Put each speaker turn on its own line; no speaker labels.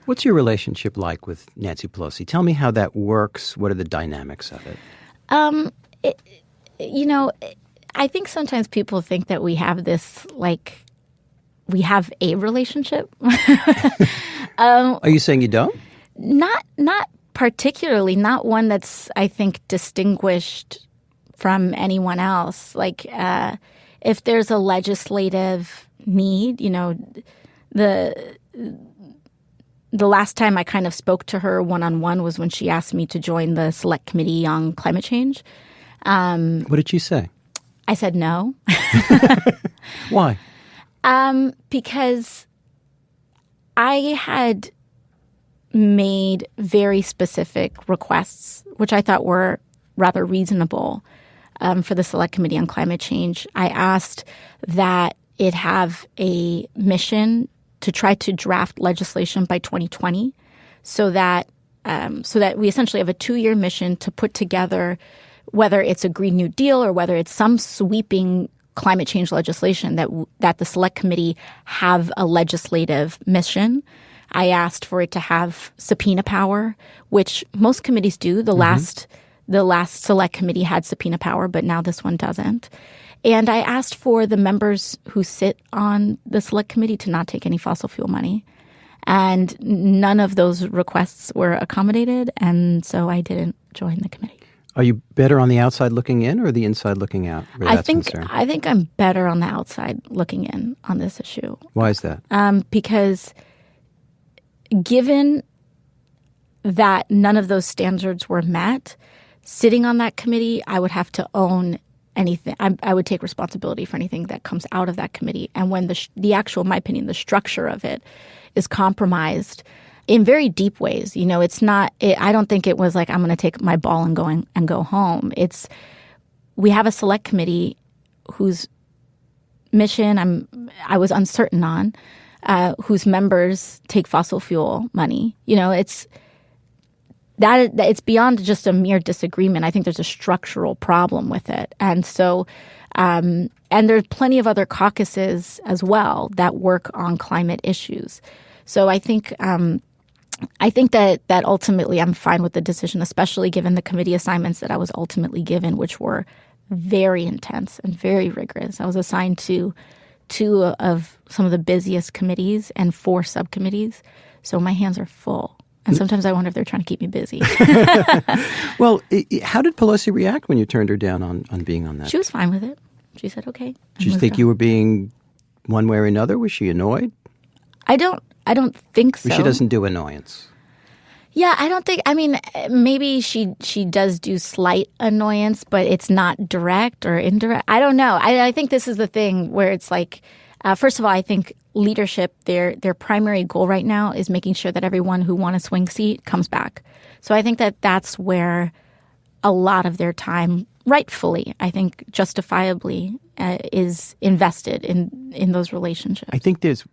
What's your relationship like with Nancy Pelosi? Tell me how that works. What are the dynamics of it?
I think sometimes people think that we have this, like, we have a relationship.
Are you saying you don't?
Not particularly, not one that's, I think, distinguished from anyone else. Like, if there's a legislative need, the last time I kind of spoke to her one-on-one was when she asked me to join the Select Committee on Climate Change.
What did she say?
I said no.
Why?
Because I had made very specific requests, which I thought were rather reasonable for the Select Committee on Climate Change. I asked that it have a mission to try to draft legislation by 2020 so that we essentially have a 2-year mission to put together, whether it's a Green New Deal or whether it's some sweeping climate change legislation, that the Select Committee have a legislative mission. I asked for it to have subpoena power, which most committees do. The last Select Committee had subpoena power, but now this one doesn't. And I asked for the members who sit on the Select Committee to not take any fossil fuel money. And none of those requests were accommodated, and so I didn't join the committee.
Are you better on the outside looking in or the inside looking out where that's concerned?
I think I'm better on the outside looking in on this issue.
Why is that?
Because given that none of those standards were met, sitting on that committee, I would have to own anything. I would take responsibility for anything that comes out of that committee. And when the actual, in my opinion, the structure of it is compromised in very deep ways. It's not. I don't think it was like I'm going to take my ball and go home. We have a Select Committee whose mission I was uncertain on, whose members take fossil fuel money. It's beyond just a mere disagreement. I think there's a structural problem with it, and so and there's plenty of other caucuses as well that work on climate issues. So I think that ultimately I'm fine with the decision, especially given the committee assignments that I was ultimately given, which were very intense and very rigorous. I was assigned to 2 of some of the busiest committees and 4 subcommittees. So my hands are full. And sometimes I wonder if they're trying to keep me busy.
Well, how did Pelosi react when you turned her down on being on that?
She was fine with it. She said, okay.
Did you think you were being one way or another? Was she annoyed?
I don't think so.
She doesn't do annoyance.
Yeah, I don't think. I mean, maybe she does do slight annoyance, but it's not direct or indirect. I don't know. I think this is the thing where it's like, first of all, I think leadership, their primary goal right now is making sure that everyone who won a swing seat comes back. So I think that that's where a lot of their time, rightfully, I think justifiably, is invested in those relationships.
I think there's